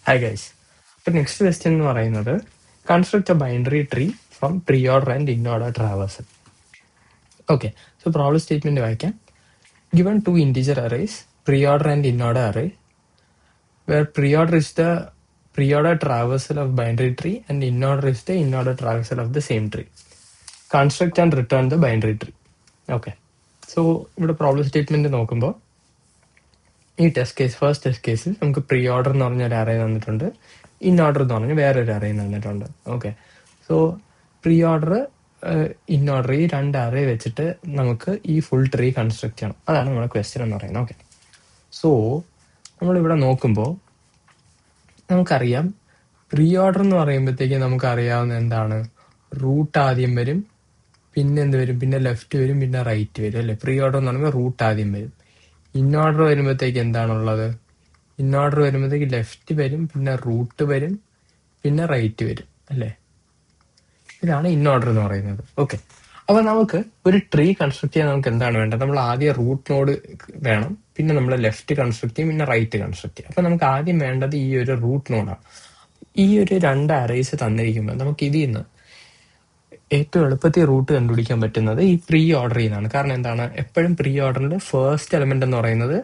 Hi guys. The next question എന്ന് പറയുന്നത് construct a binary tree from pre-order and in-order traversal. Okay, so problem statement വായിക്കാം. Given two integer arrays, pre-order and in-order array, where pre-order is the pre-order traversal of binary tree and in-order is the in-order traversal of the same tree. Construct and return the binary tree. Okay, so ഇവിടെ problem statement നോക്കുമ്പോൾ ഈ first test കേസിൽ നമുക്ക് pre order എന്ന് പറഞ്ഞ ഒരു array തന്നിട്ടുണ്ട്, in order എന്ന് പറഞ്ഞ വേറൊരു അറേ തന്നിട്ടുണ്ട്. Okay, so pre order in order ഈ രണ്ട് അറേ വെച്ചിട്ട് നമുക്ക് ഈ ഫുൾ ട്രീ കൺസ്ട്രക്ട് ചെയ്യണം. അതാണ് നമ്മുടെ ക്വസ്റ്റ്യൻ എന്ന് പറയുന്നത്. ഓക്കെ, സോ നമ്മളിവിടെ നോക്കുമ്പോൾ നമുക്കറിയാം പ്രീ ഓർഡർ എന്ന് പറയുമ്പോഴത്തേക്ക് നമുക്ക് അറിയാവുന്ന എന്താണ്, റൂട്ട് ആദ്യം വരും, പിന്നെ എന്ത് വരും, പിന്നെ ലെഫ്റ്റ് വരും, പിന്നെ റൈറ്റ് വരും അല്ലേ. പ്രീ ഓർഡർ എന്ന് പറയുമ്പോൾ റൂട്ട് ആദ്യം വരും. ഇൻ ഓർഡർ വരുമ്പോഴത്തേക്ക് എന്താണുള്ളത്, ഇൻ ഓർഡർ വരുമ്പോഴത്തേക്ക് ലെഫ്റ്റ് വരും, പിന്നെ റൂട്ട് വരും, പിന്നെ റൈറ്റ് വരും അല്ലേ. ഇതാണ് ഇൻ ഓർഡർ എന്ന് പറയുന്നത്. ഓക്കെ, അപ്പൊ നമുക്ക് ഒരു ട്രീ കൺസ്ട്രക്ട് ചെയ്യാൻ നമുക്ക് എന്താണ് വേണ്ടത്, നമ്മൾ ആദ്യം റൂട്ട് നോഡ് വേണം, പിന്നെ നമ്മൾ ലെഫ്റ്റ് കൺസ്ട്രക്ട് ചെയ്യും, പിന്നെ റൈറ്റ് കൺസ്ട്രക്ട് ചെയ്യും. അപ്പൊ നമുക്ക് ആദ്യം വേണ്ടത് ഈ ഒരു റൂട്ട് നോഡാണ്. ഈ ഒരു രണ്ട് അറേസ് തന്നിരിക്കുമ്പോൾ നമുക്ക് ഇതിൽ നിന്ന് ഏറ്റവും എളുപ്പത്തിൽ റൂട്ട് കണ്ടുപിടിക്കാൻ പറ്റുന്നത് ഈ പ്രീ ഓർഡർ ചെയ്യുന്നതാണ്. കാരണം എന്താണ്, എപ്പോഴും പ്രീ ഓർഡറിന്റെ ഫസ്റ്റ് എലമെന്റ് എന്ന് പറയുന്നത്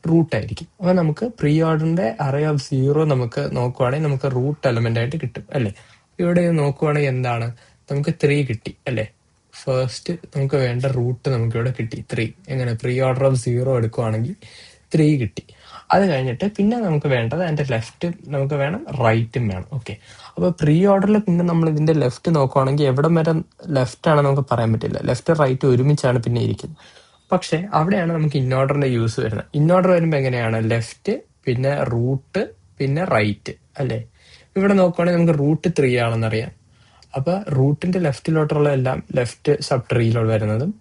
റൂട്ട് ആയിരിക്കും. അപ്പൊ നമുക്ക് പ്രീ ഓർഡറിന്റെ അറേ ഓഫ് 0 നമുക്ക് നോക്കുവാണെങ്കിൽ നമുക്ക് റൂട്ട് എലമെന്റ് ആയിട്ട് കിട്ടും അല്ലെ. ഇവിടെ നോക്കുവാണെങ്കിൽ എന്താണ്, നമുക്ക് 3 കിട്ടി അല്ലെ. ഫസ്റ്റ് നമുക്ക് വേണ്ട റൂട്ട് നമുക്ക് ഇവിടെ കിട്ടി 3. എങ്ങനെ, പ്രീ ഓർഡർ ഓഫ് 0 എടുക്കുവാണെങ്കിൽ 3 കിട്ടി. അത് കഴിഞ്ഞിട്ട് പിന്നെ നമുക്ക് വേണ്ടത് അതിന്റെ ലെഫ്റ്റ് നമുക്ക് വേണം, റൈറ്റും വേണം. ഓക്കെ, അപ്പൊ പ്രീ ഓർഡറിൽ പിന്നെ നമ്മൾ ഇതിന്റെ ലെഫ്റ്റ് നോക്കുവാണെങ്കിൽ എവിടം വരെ ലെഫ്റ്റ് ആണെന്ന് നമുക്ക് പറയാൻ പറ്റില്ല. ലെഫ്റ്റ് റൈറ്റ് ഒരുമിച്ചാണ് പിന്നെ ഇരിക്കുന്നത്. പക്ഷെ അവിടെയാണ് നമുക്ക് ഇൻഓർഡറിന്റെ യൂസ് വരുന്നത്. ഇൻഓർഡർ വരുമ്പോൾ എങ്ങനെയാണ്, ലെഫ്റ്റ് പിന്നെ റൂട്ട് പിന്നെ റൈറ്റ് അല്ലെ. ഇവിടെ നോക്കുവാണെങ്കിൽ നമുക്ക് റൂട്ട് 3 ആണെന്നറിയാം. അപ്പൊ റൂട്ടിന്റെ ലെഫ്റ്റിലോട്ടുള്ള എല്ലാം ലെഫ്റ്റ് സബ് ട്രീയിലോട്ട് വരുന്നതും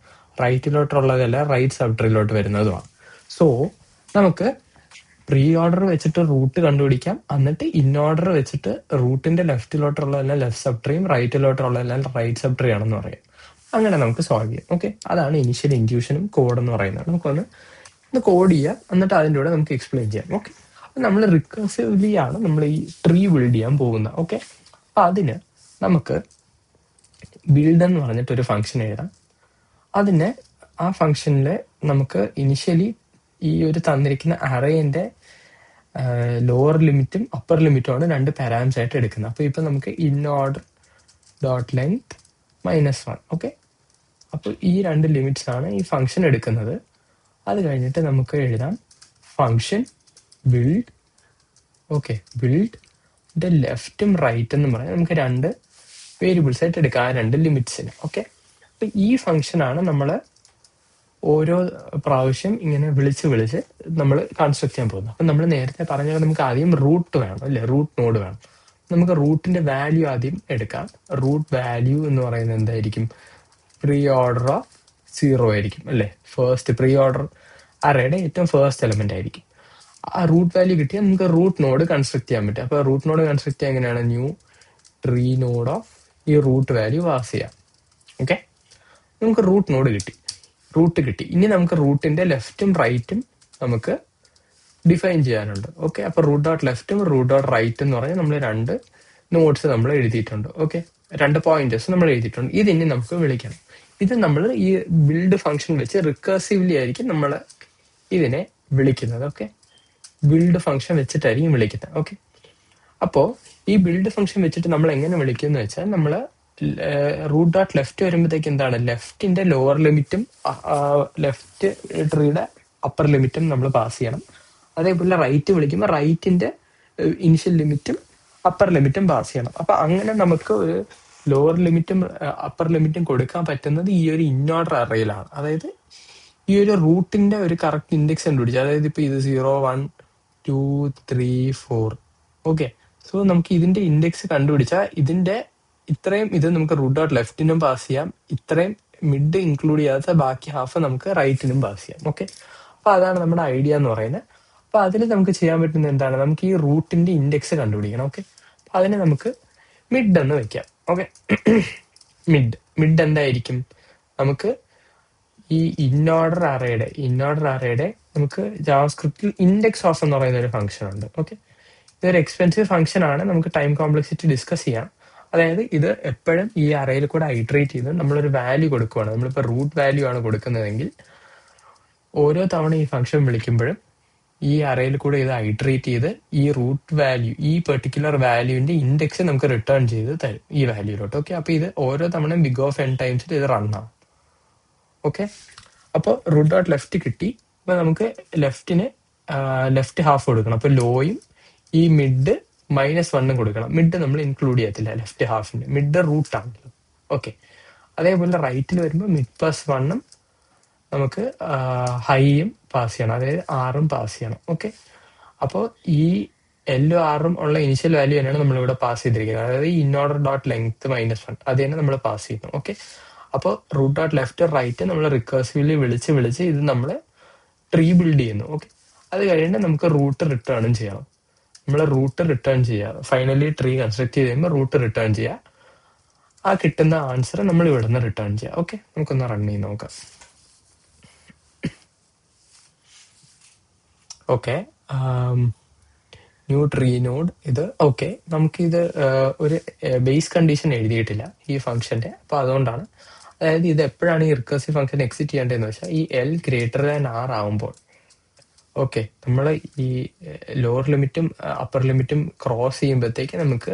റൈറ്റിലോട്ടുള്ളതെല്ലാം റൈറ്റ് സബ് ട്രീയിലോട്ട് വരുന്നതുമാണ്. സോ നമുക്ക് പ്രീ ഓർഡർ വെച്ചിട്ട് റൂട്ട് കണ്ടുപിടിക്കാം, എന്നിട്ട് ഇൻ ഓർഡർ വെച്ചിട്ട് റൂട്ടിന്റെ ലെഫ്റ്റിലോട്ടുള്ളതെല്ലാം ലെഫ്റ്റ് സബ് ട്രീയും റൈറ്റിലോട്ടുള്ളതെല്ലാം റൈറ്റ് സബ് ട്രീ ആണെന്ന് പറയാം. അങ്ങനെ നമുക്ക് സോൾവ് ചെയ്യാം. ഓക്കെ, അതാണ് ഇനിഷ്യൽ ഇൻറ്റ്യൂഷനും കോഡ് എന്ന് പറയുന്നത്. നമുക്കൊന്ന് കോഡ് ചെയ്യാം, എന്നിട്ട് അതിൻ്റെ കൂടെ നമുക്ക് എക്സ്പ്ലെയിൻ ചെയ്യാം. ഓക്കെ, അപ്പൊ നമ്മൾ റിക്കർസിവ്ലി ആണ് നമ്മൾ ഈ ട്രീ ബിൽഡ് ചെയ്യാൻ പോകുന്നത്. ഓക്കെ, അപ്പൊ അതിന് നമുക്ക് ബിൽഡ് എന്ന് പറഞ്ഞിട്ട് ഒരു ഫംഗ്ഷൻ എഴുതാം. അതിന് ആ ഫംഗ്ഷനിൽ നമുക്ക് ഇനിഷ്യലി ഈ ഒരു തന്നിരിക്കുന്ന അറേന്റെ ലോവർ ലിമിറ്റും അപ്പർ ലിമിറ്റും ആണ് രണ്ട് പാരാമീറ്റർ ആയിട്ട് എടുക്കുന്നത്. അപ്പൊ ഇപ്പൊ നമുക്ക് in order dot length -1. Okay, അപ്പൊ ഈ രണ്ട് ലിമിറ്റ്സ് ആണ് ഈ ഫംഗ്ഷൻ എടുക്കുന്നത്. അത് കഴിഞ്ഞിട്ട് നമുക്ക് എഴുതാം ഫംഗ്ഷൻ ബിൽഡ്. ഓക്കെ, ബിൽഡ് ലെഫ്റ്റും റൈറ്റ് എന്ന് പറയാം. നമുക്ക് രണ്ട് വേരിയബിൾസ് ആയിട്ട് എടുക്കാം ആ രണ്ട് ലിമിറ്റ്സിന്. ഓക്കെ, അപ്പൊ ഈ ഫംഗ്ഷൻ ആണ് നമ്മൾ ഓരോ പ്രാവശ്യം ഇങ്ങനെ വിളിച്ച് നമ്മൾ കൺസ്ട്രക്ട് ചെയ്യാൻ പോകുന്നത്. അപ്പൊ നമ്മൾ നേരത്തെ പറഞ്ഞാൽ നമുക്ക് ആദ്യം റൂട്ട് വേണം അല്ലെ, റൂട്ട് നോഡ് വേണം. നമുക്ക് റൂട്ടിന്റെ വാല്യൂ ആദ്യം എടുക്കാം. റൂട്ട് വാല്യൂ എന്ന് പറയുന്നത് എന്തായിരിക്കും, പ്രീ ഓർഡർ ഓഫ് 0 ആയിരിക്കും അല്ലെ. ഫസ്റ്റ് പ്രീ ഓർഡർ അറേയുടെ ഏറ്റവും ഫസ്റ്റ് എലമെന്റ് ആയിരിക്കും. ആ റൂട്ട് വാല്യൂ കിട്ടിയാൽ നമുക്ക് റൂട്ട് നോഡ് കൺസ്ട്രക്ട് ചെയ്യാൻ പറ്റും. അപ്പൊ റൂട്ട് നോഡ് കൺസ്ട്രക്ട് ചെയ്യാൻ എങ്ങനെയാണ്, ന്യൂ ട്രീ നോഡ് ഓഫ് ഈ റൂട്ട് വാല്യൂ പാസ് ചെയ്യാം. ഓക്കെ, നമുക്ക് റൂട്ട് നോഡ് കിട്ടി, റൂട്ട് കിട്ടി. ഇനി നമുക്ക് റൂട്ടിന്റെ ലെഫ്റ്റും റൈറ്റും നമുക്ക് ഡിഫൈൻ ചെയ്യാനുണ്ട്. ഓക്കെ, അപ്പൊ റൂട്ട് ഡോട്ട് ലെഫ്റ്റും റൂട്ട് ഡോട്ട് റൈറ്റ് എന്ന് പറഞ്ഞാൽ നമ്മൾ രണ്ട് നോട്ട്സ് നമ്മൾ എഴുതിയിട്ടുണ്ട്. ഓക്കെ, രണ്ട് പോയിന്റേഴ്സ് നമ്മൾ എഴുതിയിട്ടുണ്ട്. ഇതിനി നമുക്ക് വിളിക്കണം. ഇത് നമ്മൾ ഈ ബിൽഡ് ഫംഗ്ഷൻ വെച്ച് റിക്കേഴ്സീവ്ലി ആയിരിക്കും നമ്മൾ ഇതിനെ വിളിക്കുന്നത്. ഓക്കെ, ബിൽഡ് ഫംഗ്ഷൻ വെച്ചിട്ടായിരിക്കും വിളിക്കുന്നത്. ഓക്കെ, അപ്പോ ഈ ബിൽഡ് ഫംഗ്ഷൻ വെച്ചിട്ട് നമ്മൾ എങ്ങനെ വിളിക്കും എന്ന് വെച്ചാൽ, നമ്മൾ റൂട്ട് ഡോട്ട് ലെഫ്റ്റ് വരുമ്പോഴത്തേക്ക് എന്താണ്, ലെഫ്റ്റിന്റെ ലോവർ ലിമിറ്റും ലെഫ്റ്റ് ട്രീയുടെ അപ്പർ ലിമിറ്റും നമ്മൾ പാസ് ചെയ്യണം. അതേപോലെ റൈറ്റ് വിളിക്കുമ്പോൾ റൈറ്റിന്റെ ഇനിഷ്യൽ ലിമിറ്റും അപ്പർ ലിമിറ്റും പാസ് ചെയ്യണം. അപ്പൊ അങ്ങനെ നമുക്ക് ഒരു ലോവർ ലിമിറ്റും അപ്പർ ലിമിറ്റും കൊടുക്കാൻ പറ്റുന്നത് ഈ ഒരു ഇൻഓർഡർ അറേയിലാണ്. അതായത് ഈ ഒരു റൂട്ടിന്റെ ഒരു കറക്റ്റ് ഇൻഡെക്സ് കണ്ടുപിടിച്ചു. അതായത് ഇപ്പൊ ഇത് 0, 1, 2, 3, 4. ഓക്കെ, സോ നമുക്ക് ഇതിന്റെ ഇൻഡെക്സ് കണ്ടുപിടിച്ചാൽ ഇതിന്റെ ഇത്രയും ഇത് നമുക്ക് റൂട്ട് ഡോട്ട് ലെഫ്റ്റിനും പാസ് ചെയ്യാം, ഇത്രയും മിഡ് ഇൻക്ലൂഡ് ചെയ്യാത്ത ബാക്കി ഹാഫ് നമുക്ക് റൈറ്റിനും പാസ് ചെയ്യാം. ഓക്കെ, അപ്പൊ അതാണ് നമ്മുടെ ഐഡിയ എന്ന് പറയുന്നത്. അപ്പൊ അതിൽ നമുക്ക് ചെയ്യാൻ പറ്റുന്ന എന്താണ്, നമുക്ക് ഈ റൂട്ടിന്റെ ഇൻഡെക്സ് കണ്ടുപിടിക്കണം. ഓക്കെ, അപ്പൊ അതിനെ നമുക്ക് മിഡ് എന്ന് വെക്കാം. ഓക്കെ, മിഡ് എന്തായിരിക്കും, നമുക്ക് ഈ ഇൻഓർഡർ അറേയുടെ നമുക്ക് ജാവാസ്ക്രിപ്റ്റിൽ ഇൻഡെക്സ് ഓഫ് എന്ന് പറയുന്ന ഒരു ഫംഗ്ഷൻ ഉണ്ട്. ഓക്കെ, ഇതൊരു എക്സ്പെൻസീവ് ഫംഗ്ഷൻ ആണ്, നമുക്ക് ടൈം കോംപ്ലക്സിറ്റി ഡിസ്കസ് ചെയ്യാം. അതായത് ഇത് എപ്പോഴും ഈ അറേയിൽ കൂടെ ഐട്രേറ്റ് ചെയ്ത് നമ്മളൊരു വാല്യൂ കൊടുക്കുവാണ്. നമ്മളിപ്പോൾ റൂട്ട് വാല്യൂ ആണ് കൊടുക്കുന്നതെങ്കിൽ ഓരോ തവണ ഈ ഫംഗ്ഷൻ വിളിക്കുമ്പോഴും ഈ അറേയിൽ കൂടെ ഇത് ഐട്രേറ്റ് ചെയ്ത് ഈ റൂട്ട് വാല്യൂ, ഈ പെർട്ടിക്കുലർ വാല്യൂവിന്റെ ഇൻഡെക്സ് നമുക്ക് റിട്ടേൺ ചെയ്ത് തരും ഈ വാല്യൂലോട്ട്. ഓക്കെ, അപ്പൊ ഇത് ഓരോ തവണ ബിഗ് ഓഫ് n ടൈംസിൽ ഇത് റൺ ആവും. ഓക്കെ, അപ്പോൾ റൂട്ട് ഡോട്ട് ലെഫ്റ്റ് കിട്ടി. അപ്പൊ നമുക്ക് ലെഫ്റ്റ് ഹാഫ് കൊടുക്കണം. അപ്പൊ ലോയും ഈ മിഡ് -1 കൊടുക്കണം. മിഡ് നമ്മൾ ഇൻക്ലൂഡ് ചെയ്യത്തില്ല ലെഫ്റ്റ് ഹാഫിന്, മിഡ് റൂട്ട് ആണല്ലോ. ഓക്കെ, അതേപോലെ റൈറ്റിൽ വരുമ്പോൾ മിഡ് +1 നമുക്ക് ഹൈയും പാസ് ചെയ്യണം, അതായത് 6 പാസ് ചെയ്യണം. ഓക്കെ, അപ്പോൾ ഈ L-ഉം R-ഉം ഉള്ള ഇനിഷ്യൽ വാല്യൂ തന്നെയാണ് നമ്മളിവിടെ പാസ് ചെയ്തിരിക്കുന്നത്. അതായത് ഇൻഓർഡർ ഡോട്ട് ലെങ്ത് -1 അത് തന്നെ നമ്മൾ പാസ് ചെയ്യുന്നു. ഓക്കെ, അപ്പോൾ റൂട്ട് ഡോട്ട് ലെഫ്റ്റ് റൈറ്റ് നമ്മൾ റിക്കേഴ്സീവ്ലി വിളിച്ച് ഇത് നമ്മൾ ട്രീ ബിൽഡ് ചെയ്യുന്നു. ഓക്കെ, അത് കഴിഞ്ഞിട്ട് നമുക്ക് റൂട്ട് റിട്ടേണും ചെയ്യണം. നമ്മൾ റൂട്ട് റിട്ടേൺ ചെയ്യുക, ഫൈനലി ട്രീ കൺസ്ട്രക്ട് ചെയ്ത് കഴിയുമ്പോൾ റൂട്ട് റിട്ടേൺ ചെയ്യുക. ആ കിട്ടുന്ന ആൻസർ നമ്മൾ ഇവിടെ നിന്ന് റിട്ടേൺ ചെയ്യുക. ഓക്കെ, നമുക്കൊന്ന് റൺ ചെയ്ത് നോക്കാം. ഓക്കെ, ന്യൂ ട്രീ നോഡ് ഇത്. ഓക്കെ, നമുക്കിത് ഒരു ബേസ് കണ്ടീഷൻ എഴുതിയിട്ടില്ല ഈ ഫംഗ്ഷന്റെ, അപ്പൊ അതുകൊണ്ടാണ്. അതായത് ഇത് എപ്പോഴാണ് ഈ റിക്കർസീവ് ഫംഗ്ഷൻ എക്സിറ്റ് ചെയ്യേണ്ടതെന്ന് വെച്ചാൽ ഈ L>R ആവുമ്പോൾ. ഓക്കെ, നമ്മൾ ഈ ലോവർ ലിമിറ്റും അപ്പർ ലിമിറ്റും ക്രോസ് ചെയ്യുമ്പോഴത്തേക്ക് നമുക്ക്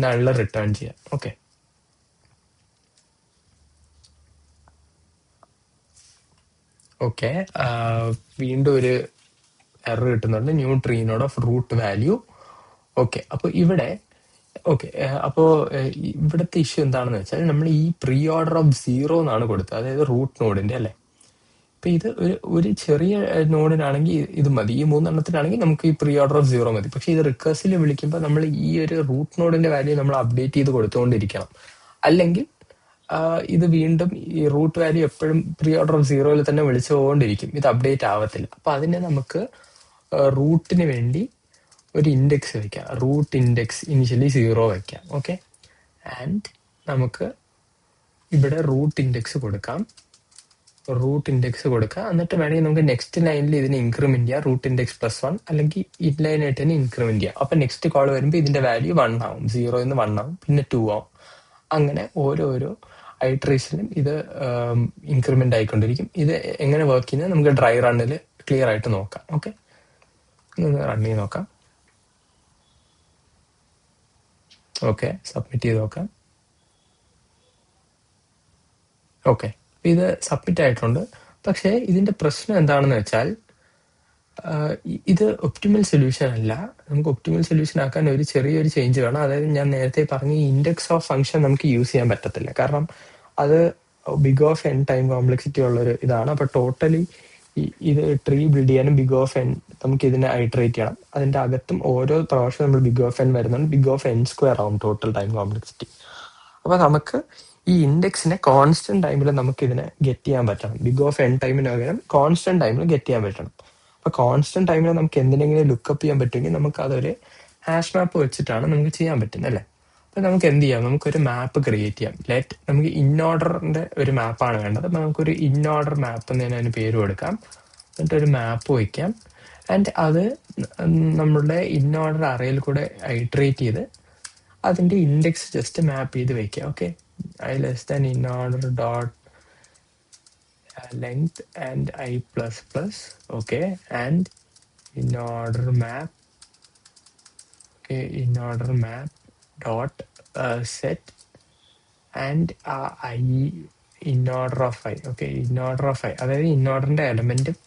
നള്ള റിട്ടേൺ ചെയ്യാം. ഓക്കെ, ഓക്കെ, വീണ്ടും ഒരു എറർ കിട്ടുന്നുണ്ട്, new tree node of root value. Okay, അപ്പൊ ഇവിടെ ഇവിടുത്തെ ഇഷ്യൂ എന്താണെന്ന് വെച്ചാൽ നമ്മൾ ഈ പ്രീ ഓർഡർ ഓഫ് 0 എന്നാണ് കൊടുത്തത്, അതായത് റൂട്ട് നോഡിന്റെ അല്ലേ. ഇപ്പൊ ഇത് ഒരു ചെറിയ നോഡിനാണെങ്കിൽ ഇത് മതി, ഈ 3 നമുക്ക് ഈ പ്രീ ഓർഡർ ഓഫ് 0 മതി. പക്ഷെ ഇത് റിക്കേഴ്സിൽ വിളിക്കുമ്പോൾ നമ്മൾ ഈ ഒരു റൂട്ട് നോഡിന്റെ വാല്യൂ നമ്മൾ അപ്ഡേറ്റ് ചെയ്ത് കൊടുത്തുകൊണ്ടിരിക്കണം. അല്ലെങ്കിൽ ഇത് വീണ്ടും ഈ റൂട്ട് വാല്യൂ എപ്പോഴും പ്രീ ഓർഡർ ഓഫ് 0 തന്നെ വിളിച്ചു പോകൊണ്ടിരിക്കും, ഇത് അപ്ഡേറ്റ് ആവത്തില്ല. അപ്പൊ അതിനെ നമുക്ക് റൂട്ടിന് വേണ്ടി ഒരു ഇൻഡെക്സ് വെക്കാം, റൂട്ട് ഇൻഡെക്സ് ഇനിഷ്യലി 0 വെക്കാം. ഓക്കെ, ആൻഡ് നമുക്ക് ഇവിടെ റൂട്ട് ഇൻഡെക്സ് കൊടുക്കാം, എന്നിട്ട് വേണമെങ്കിൽ നമുക്ക് നെക്സ്റ്റ് ലൈനിൽ ഇതിനെ ഇൻക്രിമെന്റ് ചെയ്യാം, റൂട്ട് ഇൻഡെക്സ് +1, അല്ലെങ്കിൽ ഇൻലൈനായിട്ട് തന്നെ ഇൻക്രിമെന്റ് ചെയ്യാം. അപ്പൊ നെക്സ്റ്റ് കോൾ വരുമ്പോൾ ഇതിന്റെ വാല്യൂ 1 ആവും, 0 നിന്ന് 1 ആവും, പിന്നെ 2 ആവും. അങ്ങനെ ഓരോരോ ഐട്രേഷനും ഇത് ഇൻക്രിമെന്റ് ആയിക്കൊണ്ടിരിക്കും. ഇത് എങ്ങനെ വർക്ക് ചെയ്യുന്നത് നമുക്ക് ഡ്രൈ റണ്ണിൽ ക്ലിയർ ആയിട്ട് നോക്കാം. ഓക്കെ, റൺ ചെയ്ത് നോക്കാം. ഓക്കെ, സബ്മിറ്റ് ചെയ്ത് നോക്കാം. ഓക്കെ, ഇത് സബ്മിറ്റ് ആയിട്ടുണ്ട്. പക്ഷേ ഇതിന്റെ പ്രശ്നം എന്താണെന്ന് വെച്ചാൽ ഇത് ഒപ്റ്റിമൽ സൊല്യൂഷൻ അല്ല. നമുക്ക് ഒപ്റ്റിമൽ സൊല്യൂഷൻ ആക്കാൻ ഒരു ചെറിയൊരു ചേഞ്ച് വേണം. അതായത് ഞാൻ നേരത്തെ പറഞ്ഞ ഇൻഡെക്സ് ഓഫ് ഫംഗ്ഷൻ നമുക്ക് യൂസ് ചെയ്യാൻ പറ്റത്തില്ല, കാരണം അത് big of n time complexity ഉള്ളൊരു ഇതാണ്. അപ്പൊ ടോട്ടലി ഇത് ട്രീ ബിൽഡ് ചെയ്യാനും ബിഗ് ഓഫ് n നമുക്ക് ഇതിനെ ഐട്രേറ്റ് ചെയ്യണം. അതിന്റെ അകത്തും ഓരോ പ്രാവശ്യം നമ്മൾ ബിഗ് ഓഫ് n വരുന്നുണ്ട്, ബിഗ് ഓഫ് n² ആവും ടോട്ടൽ ടൈം കോംപ്ലക്സിറ്റി. അപ്പൊ നമുക്ക് ഈ ഇൻഡെക്സിനെ കോൺസ്റ്റന്റ് ടൈമിൽ നമുക്ക് ഇതിനെ ഗെറ്റ് ചെയ്യാൻ പറ്റണം. ബിഗ് ഓഫ് n ടൈമിന് പകരം കോൺസ്റ്റന്റ് ടൈമിൽ ഗെറ്റ് ചെയ്യാൻ പറ്റണം. അപ്പൊ കോൺസ്റ്റന്റ് ടൈമിൽ നമുക്ക് എന്തിനെങ്കിലും ലുക്കപ്പ് ചെയ്യാൻ പറ്റുമെങ്കിൽ നമുക്ക് അതൊരു ഹാഷ് മാപ്പ് വെച്ചിട്ടാണ് നമുക്ക് ചെയ്യാൻ പറ്റുന്നത് അല്ലേ. അപ്പൊ നമുക്ക് എന്ത് ചെയ്യാം, നമുക്കൊരു മാപ്പ് ക്രിയേറ്റ് ചെയ്യാം. നമുക്ക് ഇൻഓർഡറിന്റെ ഒരു മാപ്പാണ് വേണ്ടത്. അപ്പൊ നമുക്കൊരു ഇൻഓർഡർ മാപ്പ് എന്ന് അതിന് പേര് കൊടുക്കാം, എന്നിട്ട് ഒരു മാപ്പ് വയ്ക്കാം. ആൻഡ് അത് നമ്മളുടെ ഇൻഓർഡർ അറയിൽ കൂടെ ഐട്രേറ്റ് ചെയ്ത് അതിന്റെ ഇൻഡെക്സ് ജസ്റ്റ് മാപ്പ് ചെയ്ത് വെക്കാം. Okay, i< inorder dot length and i++. okay, and inorder map dot set and I inorder of i. okay, inorder of i അതായത് ഇൻഓർഡറിന്റെ എലമെന്റും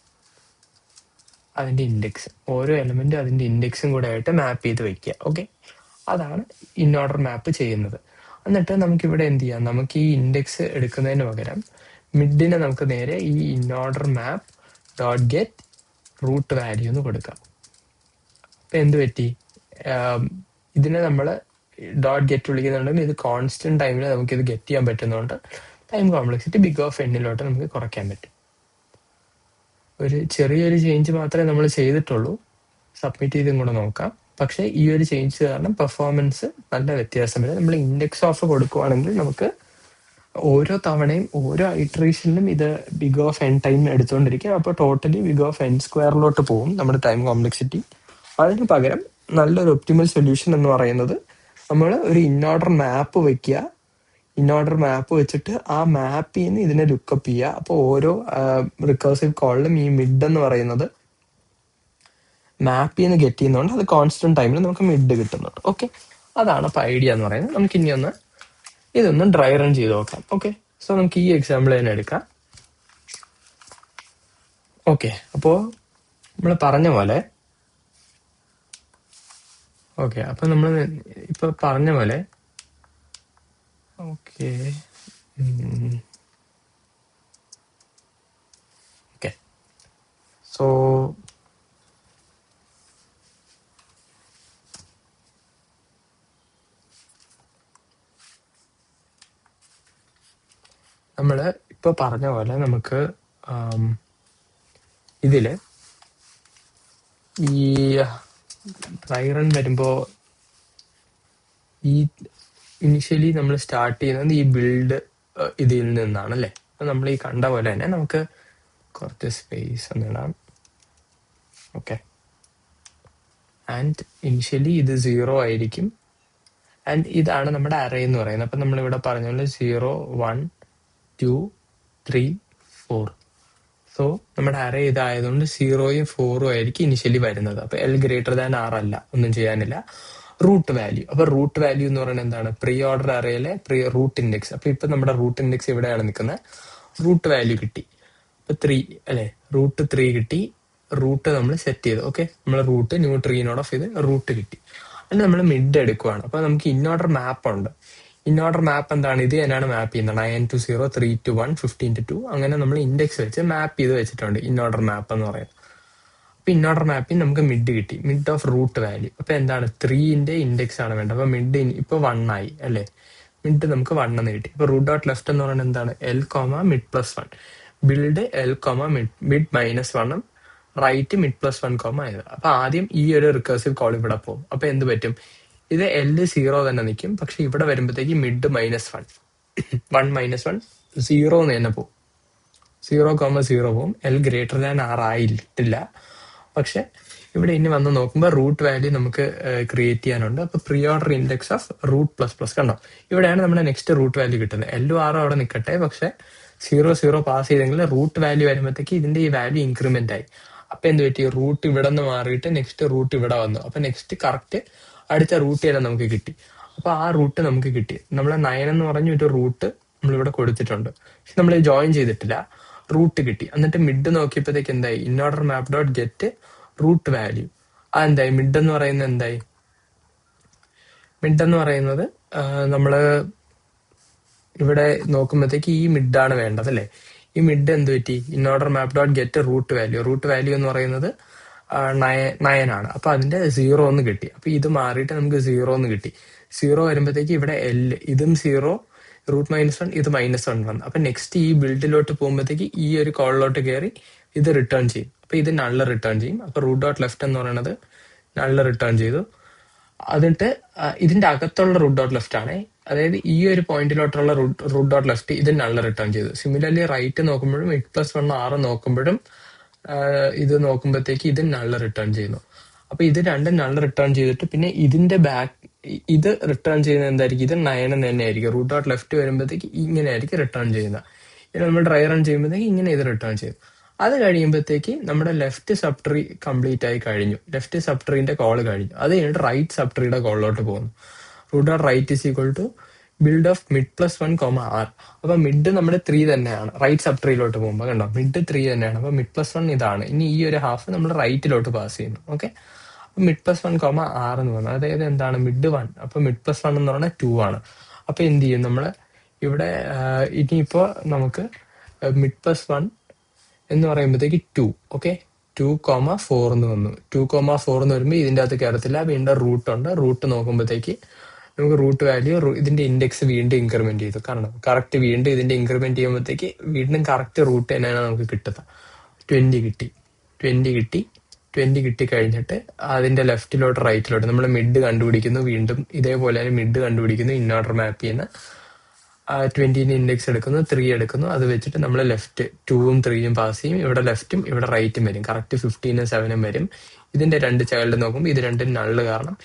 അതിന്റെ ഇൻഡെക്സ്, ഓരോ എലമെന്റും അതിന്റെ ഇൻഡെക്സും കൂടെ ആയിട്ട് മാപ്പ് ചെയ്ത് വെക്കുക. ഓക്കെ, അതാണ് ഇൻഓർഡർ മാപ്പ് ചെയ്യുന്നത്. എന്നിട്ട് നമുക്കിവിടെ എന്ത് ചെയ്യാം, നമുക്ക് ഈ ഇൻഡെക്സ് എടുക്കുന്നതിന് പകരം മിഡിനെ നമുക്ക് നേരെ ഈ inorder map dot get root value എന്ന് കൊടുക്കാം. അപ്പൊ എന്ത് പറ്റി, ഇതിനെ നമ്മൾ ഡോട്ട് ഗെറ്റ് വിളിക്കുന്നുണ്ടെങ്കിൽ ഇത് കോൺസ്റ്റന്റ് ടൈമിൽ നമുക്ക് ഇത് ഗെറ്റ് ചെയ്യാൻ പറ്റുന്നതുകൊണ്ട് time complexity big of n നമുക്ക് കുറയ്ക്കാൻ പറ്റും. ഒരു ചെറിയൊരു ചേഞ്ച് മാത്രമേ നമ്മൾ ചെയ്തിട്ടുള്ളൂ, സബ്മിറ്റ് ചെയ്തും കൂടെ നോക്കാം. പക്ഷെ ഈ ഒരു ചേഞ്ച് കാരണം പെർഫോമൻസ് നല്ല വ്യത്യാസം വരും. നമ്മൾ ഇൻഡെക്സ് ഓഫ് കൊടുക്കുവാണെങ്കിൽ നമുക്ക് ഓരോ തവണയും ഓരോ ഐട്രേഷനിലും ഇത് ബിഗ് ഓഫ് n ടൈം എടുത്തുകൊണ്ടിരിക്കും. അപ്പോൾ ടോട്ടലി ബിഗ് ഓഫ് n² പോകും നമ്മുടെ ടൈം കോംപ്ലക്സിറ്റി. അതിന് പകരം നല്ലൊരു ഒപ്റ്റിമൽ സൊല്യൂഷൻ എന്ന് പറയുന്നത് നമ്മൾ ഒരു ഇൻഓർഡർ മാപ്പ് വെക്കുക. ഇൻഓർഡർ മാപ്പ് വെച്ചിട്ട് ആ മാപ്പിൽ നിന്ന് ഇതിനെ ലുക്കപ്പ് ചെയ്യുക. അപ്പോൾ ഓരോ റിക്കേഴ്സീവ് കോളിലും ഈ മിഡ് എന്ന് പറയുന്നത് മാപ്പിൽ നിന്ന് ഗെറ്റ് ചെയ്യുന്നതുകൊണ്ട് അത് കോൺസ്റ്റന്റ് ടൈമിൽ നമുക്ക് മിഡ് കിട്ടുന്നുണ്ട്. ഓക്കെ, അതാണ് അപ്പോൾ ഐഡിയ എന്ന് പറയുന്നത്. നമുക്ക് ഇനി ഇതൊന്ന് ഡ്രൈ റൺ ചെയ്ത് നോക്കാം. ഓക്കെ, സോ നമുക്ക് ഈ എക്സാമ്പിൾ തന്നെ എടുക്കാം. ഓക്കെ, അപ്പോൾ നമ്മൾ പറഞ്ഞ പോലെ നമ്മൾ ഇപ്പൊ പറഞ്ഞ പോലെ ഓക്കെ സോ നമ്മൾ ഇപ്പൊ പറഞ്ഞ പോലെ നമുക്ക് ഇതില് ഈ ഡ്രൈ റൺ വരുമ്പോ ഈ ഇനിഷ്യലി നമ്മൾ സ്റ്റാർട്ട് ചെയ്യുന്നത് ഈ ബിൽഡ് ഇതിൽ നിന്നാണ് അല്ലേ. അപ്പൊ നമ്മൾ ഈ കണ്ട പോലെ തന്നെ നമുക്ക് കുറച്ച് സ്പേസ് ഒന്നിടാം. ഓക്കെ, ആൻഡ് ഇനിഷ്യലി ഇത് 0 ആയിരിക്കും. ആൻഡ് ഇതാണ് നമ്മുടെ അറേ എന്ന് പറയുന്നത്. അപ്പൊ നമ്മൾ ഇവിടെ പറഞ്ഞ പോലെ 0 1 2 3 4. സോ നമ്മുടെ അറേ ഇതായതുകൊണ്ട് 0യും 4ഉം ആയിരിക്കും ഇനിഷ്യലി വരുന്നത്. അപ്പൊ L ഗ്രേറ്റർ ദാൻ R അല്ല, ഒന്നും ചെയ്യാനില്ല. റൂട്ട് വാല്യൂ, അപ്പൊ റൂട്ട് വാല്യൂ എന്ന് പറയുന്നത് എന്താണ്? പ്രീ ഓർഡർ അറേയിലെ റൂട്ട് ഇൻഡെക്സ്. അപ്പൊ ഇപ്പൊ നമ്മുടെ റൂട്ട് ഇൻഡെക്സ് ഇവിടെയാണ് നിൽക്കുന്നത്. റൂട്ട് വാല്യൂ കിട്ടി, അപ്പൊ 3 അല്ലെ, റൂട്ട് 3 കിട്ടി. റൂട്ട് നമ്മൾ സെറ്റ് ചെയ്തു. ഓക്കെ, നമ്മൾ റൂട്ട് ന്യൂ ട്രീനോട് ഓഫ് ഇത് റൂട്ട് കിട്ടി. അതിന് നമ്മൾ മിഡ് എടുക്കുവാണ്. അപ്പൊ നമുക്ക് ഇൻഓർഡർ മാപ്പ് ഉണ്ട്. ഇൻഓർഡർ മാപ്പ് എന്താണ്? ഇത് തന്നെയാണ് മാപ്പ് ചെയ്യുന്നത്. 9 to 0, 3 to 1, 15 to 2 അങ്ങനെ നമ്മൾ ഇൻഡെക്സ് വെച്ച് മാപ്പ് ചെയ്ത് വെച്ചിട്ടുണ്ട് ഇൻഓർഡർ മാപ്പ് എന്ന് പറയുന്നത്. അപ്പൊ ഇൻഓർഡർ മാപ്പിൽ നമുക്ക് മിഡ് കിട്ടി, മിഡ് ഓഫ് റൂട്ട് വാല്യൂ. അപ്പൊ എന്താണ്? 3ന്റെ ഇൻഡെക്സ് ആണ് വേണ്ടത്. അപ്പൊ മിഡ് ഇപ്പൊ 1 ആയി അല്ലെ, മിഡ് നമുക്ക് 1 എന്ന് കിട്ടി. ഇപ്പൊ റൂട്ട് ഡോട്ട് ലെഫ്റ്റ് എന്ന് പറയുന്നത് എന്താണ്? L, mid plus 1. Build L, mid minus 1ഉം റൈറ്റ് മിഡ് പ്ലസ് 1, ആയത്. അപ്പൊ ആദ്യം ഈ ഒരു റിക്കേഴ്സീവ് കോൾ ഇവിടെ പോകും. അപ്പൊ എന്ത് പറ്റും? ഇത് L 0 തന്നെ നിൽക്കും. പക്ഷെ ഇവിടെ വരുമ്പോഴത്തേക്ക് മിഡ് -1, 1 - 1 0 എന്ന് തന്നെ പോകും. 0,0 പോവും. L ഗ്രേറ്റർ ദാൻ R ആയിട്ടില്ല. പക്ഷെ ഇവിടെ ഇനി വന്ന് നോക്കുമ്പോൾ റൂട്ട് വാല്യൂ നമുക്ക് ക്രിയേറ്റ് ചെയ്യാനുണ്ട്. അപ്പൊ pre order index of root plus plus കണ്ടോ, ഇവിടെയാണ് നമ്മുടെ നെക്സ്റ്റ് റൂട്ട് വാല്യൂ കിട്ടുന്നത്. L R അവിടെ നിൽക്കട്ടെ, പക്ഷെ 0 പാസ് ചെയ്തെങ്കിൽ റൂട്ട് വാല്യൂ വരുമ്പോഴത്തേക്ക് ഇതിന്റെ ഈ വാല്യൂ ഇൻക്രിമെന്റ് ആയി. അപ്പൊ എന്ത് പറ്റി? റൂട്ട് ഇവിടെ നിന്ന് മാറിയിട്ട് നെക്സ്റ്റ് റൂട്ട് ഇവിടെ വന്നു. അപ്പൊ നെക്സ്റ്റ് കറക്റ്റ് അടുത്ത റൂട്ട് തന്നെ നമുക്ക് കിട്ടി. അപ്പൊ ആ റൂട്ട് നമുക്ക് കിട്ടി. നമ്മളെ 9 എന്ന് പറഞ്ഞ ഒരു റൂട്ട് നമ്മളിവിടെ കൊടുത്തിട്ടുണ്ട്, പക്ഷെ നമ്മൾ ജോയിൻ ചെയ്തിട്ടില്ല. റൂട്ട് കിട്ടി. എന്നിട്ട് മിഡ് നോക്കിയപ്പോഴത്തേക്ക് എന്തായി? Inorder map dot get root value. അതെന്തായി? മിഡ് എന്ന് പറയുന്നത് എന്തായി? മിഡ് എന്ന് പറയുന്നത് നമ്മള് ഇവിടെ നോക്കുമ്പോഴത്തേക്ക് ഈ മിഡാണ് വേണ്ടത് അല്ലെ. ഈ മിഡ് എന്ത് പറ്റി? Inorder map dot get root value. Root value എന്ന് പറയുന്നത് 9 ആണ്. അപ്പൊ അതിന്റെ 0 എന്ന് കിട്ടി. അപ്പൊ ഇത് മാറിയിട്ട് നമുക്ക് 0 എന്ന് കിട്ടി. 0 വരുമ്പോഴത്തേക്ക് ഇവിടെ L ഇതും 0, റൂട്ട് -1 ഇത് -1 വന്നു. അപ്പൊ നെക്സ്റ്റ് ഈ ബിൽഡിലോട്ട് പോകുമ്പോഴത്തേക്ക് ഈ ഒരു കോളിലോട്ട് കയറി ഇത് റിട്ടേൺ ചെയ്യും. അപ്പൊ ഇത് നള്ള് റിട്ടേൺ ചെയ്യും. അപ്പൊ റൂട്ട് ഡോട്ട് ലെഫ്റ്റ് എന്ന് പറയുന്നത് നള്ള് റിട്ടേൺ ചെയ്തു. എന്നിട്ട് ഇതിന്റെ അകത്തുള്ള റൂട്ട് ഡോട്ട് ലെഫ്റ്റ് ആണ്, അതായത് ഈ ഒരു പോയിന്റിലോട്ടുള്ള റൂട്ട് ഡോട്ട് ലെഫ്റ്റ് ഇത് നള്ള് റിട്ടേൺ ചെയ്തു. സിമിലർലി റൈറ്റ് നോക്കുമ്പോഴും മിഡ് പ്ലസ് 1 R നോക്കുമ്പോഴും ഇത് നോക്കുമ്പോഴത്തേക്ക് ഇത് നള്ള് റിട്ടേൺ ചെയ്യുന്നു. അപ്പൊ ഇത് രണ്ടും നള്ള് റിട്ടേൺ ചെയ്തിട്ട് പിന്നെ ഇതിന്റെ ബാക്ക് ഇത് റിട്ടേൺ ചെയ്യുന്നത് എന്തായിരിക്കും? ഇത് 9 എന്ന് തന്നെ ആയിരിക്കും. റൂട്ട് ഡോട്ട് ലെഫ്റ്റ് വരുമ്പോഴത്തേക്ക് ഇങ്ങനെ ആയിരിക്കും റിട്ടേൺ ചെയ്യുന്നത്. ഇനി നമ്മൾ ഡ്രൈ റൺ ചെയ്യുമ്പോഴത്തേക്ക് ഇങ്ങനെ ഇത് റിട്ടേൺ ചെയ്യും. അത് കഴിയുമ്പോഴത്തേക്ക് നമ്മുടെ ലെഫ്റ്റ് സബ് ട്രീ കംപ്ലീറ്റ് ആയി കഴിഞ്ഞു. ലെഫ്റ്റ് സബ് ട്രീന്റെ കോള് കഴിഞ്ഞു. അത് കഴിഞ്ഞിട്ട് റൈറ്റ് സബ് ട്രീയുടെ കോളിലോട്ട് പോകുന്നു. Root dot right is equal to build of mid plus 1, R. അപ്പൊ മിഡ് നമ്മുടെ 3 തന്നെയാണ്. റൈറ്റ് സബ് ട്രീയിലോട്ട് പോകുമ്പോൾ കണ്ടോ, മിഡ് 3 തന്നെയാണ്. അപ്പൊ മിഡ് പ്ലസ് 1 ഇതാണ്. ഇനി ഈ ഒരു ഹാഫ് നമ്മൾ റൈറ്റിലോട്ട് പാസ് ചെയ്യുന്നു. ഓക്കെ, അപ്പൊ മിഡ് പ്ലസ് 1, R എന്ന് പറഞ്ഞു. അതായത് എന്താണ്? മിഡ് 1. അപ്പൊ മിഡ് പ്ലസ് 1 എന്ന് പറഞ്ഞാൽ 2 ആണ്. അപ്പൊ എന്ത് ചെയ്യും? നമ്മള് ഇവിടെ ഇനിയിപ്പോ നമുക്ക് മിഡ് പ്ലസ് 1 എന്ന് പറയുമ്പോഴത്തേക്ക് 2. ഓക്കെ, 2,4 എന്ന് വന്നു. 2,4 എന്ന് വരുമ്പോൾ ഇതിന്റെ അകത്ത് കയറത്തില്ല. വീണ്ടും റൂട്ട് ഉണ്ട്. റൂട്ട് നോക്കുമ്പോഴത്തേക്ക് നമുക്ക് റൂട്ട് വാല്യൂ ഇതിന്റെ ഇൻഡെക്സ് വീണ്ടും ഇൻക്രിമെന്റ് ചെയ്തു. കാരണം കറക്റ്റ് വീണ്ടും ഇതിന്റെ ഇൻക്രിമെന്റ് ചെയ്യുമ്പോഴത്തേക്ക് വീണ്ടും കറക്റ്റ് റൂട്ട് തന്നെയാണ് നമുക്ക് കിട്ടുന്നത്. 20 കിട്ടി. 20 കിട്ടി കഴിഞ്ഞിട്ട് അതിന്റെ ലെഫ്റ്റിലോട്ട് റൈറ്റിലോട്ട് നമ്മൾ മിഡ് കണ്ടുപിടിക്കുന്നു. വീണ്ടും ഇതേപോലെ തന്നെ മിഡ് കണ്ടുപിടിക്കുന്നു. ഇൻഓർഡർ മാപ്പ് ചെയ്യുന്ന 20ന്റെ ഇൻഡെക്സ് എടുക്കുന്നു, 3 എടുക്കുന്നു. അത് വെച്ചിട്ട് നമ്മൾ ലെഫ്റ്റ് 2ഉം 3ഉം പാസ് ചെയ്യും. ഇവിടെ ലെഫ്റ്റും ഇവിടെ റൈറ്റും വരും. കറക്റ്റ് 15ഉം 7ഉം വരും. ഇതിന്റെ 2 ചൈൽഡ് നോക്കുമ്പോൾ ഇത് രണ്ടും നള്ള് കാരണം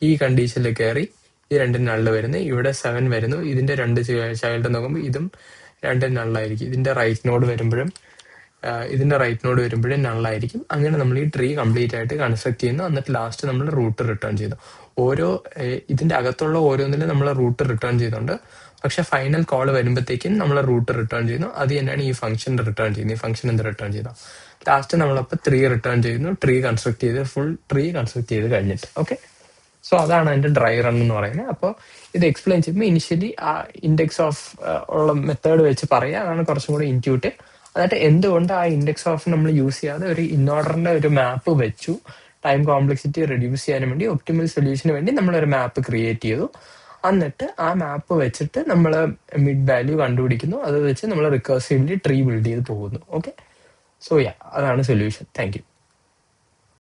ഈ കണ്ടീഷനിൽ കയറി ഈ രണ്ടും നള്ള് വരുന്നു. ഇവിടെ 7 വരുന്നു. ഇതിന്റെ 2 ചൈൽഡ് നോക്കുമ്പോൾ ഇതും രണ്ടും നള്ളായിരിക്കും. ഇതിന്റെ റൈറ്റ് നോഡ് വരുമ്പോഴും നള്ളായിരിക്കും. അങ്ങനെ നമ്മൾ ഈ ട്രീ കംപ്ലീറ്റ് ആയിട്ട് കൺസ്ട്രക്ട് ചെയ്യുന്നു. എന്നിട്ട് ലാസ്റ്റ് നമ്മൾ റൂട്ട് റിട്ടേൺ ചെയ്തു. ഇതിന്റെ അകത്തുള്ള ഓരോന്നിലും നമ്മൾ റൂട്ട് റിട്ടേൺ ചെയ്യുന്നുണ്ട്. പക്ഷെ ഫൈനൽ കോൾ വരുമ്പോഴത്തേക്കും നമ്മൾ റൂട്ട് റിട്ടേൺ ചെയ്യുന്നു. അത് തന്നെയാണ് ഈ ഫംഗ്ഷൻ റിട്ടേൺ ചെയ്യുന്നത്. ഈ ഫംഗ്ഷൻ എന്ത് റിട്ടേൺ ചെയ്തോ ലാസ്റ്റ് നമ്മളപ്പോൾ 3 റിട്ടേൺ ചെയ്യുന്നു. ട്രീ കൺസ്ട്രക്ട് ചെയ്ത് ഫുൾ ട്രീ കൺസ്ട്രക്ട് ചെയ്ത് കഴിഞ്ഞിട്ട്. ഓക്കെ, സോ അതാണ് അതിന്റെ ഡ്രൈ റൺ എന്ന് പറയുന്നത്. അപ്പോൾ ഇത് എക്സ്പ്ലെയിൻ ചെയ്യുമ്പോൾ ഇനിഷ്യലി ആ ഇൻഡെക്സ് ഓഫ് ഉള്ള മെത്തേഡ് വെച്ച് പറയുക, അതാണ് കുറച്ചും കൂടി ഇൻറ്റ്യൂട്ടീവ്. എന്നിട്ട് എന്തുകൊണ്ട് ആ ഇൻഡെക്സ് ഓഫ് നമ്മൾ യൂസ് ചെയ്യാതെ ഒരു ഇൻഓർഡറിന്റെ ഒരു മാപ്പ് വെച്ചു, ടൈം കോംപ്ലക്സിറ്റി റെഡ്യൂസ് ചെയ്യാൻ വേണ്ടി, ഒപ്റ്റിമൽ സൊല്യൂഷന് വേണ്ടി നമ്മളൊരു മാപ്പ് ക്രിയേറ്റ് ചെയ്തു. എന്നിട്ട് ആ മാപ്പ് വെച്ചിട്ട് നമ്മൾ മിഡ് വാല്യൂ കണ്ടുപിടിക്കുന്നു. അത് വെച്ച് നമ്മൾ റിക്കേഴ്സീവ്ലി ട്രീ ബിൽഡ് ചെയ്ത് പോകുന്നു. ഓക്കെ, സോ യാ, അതാണ് സൊല്യൂഷൻ. Thank you.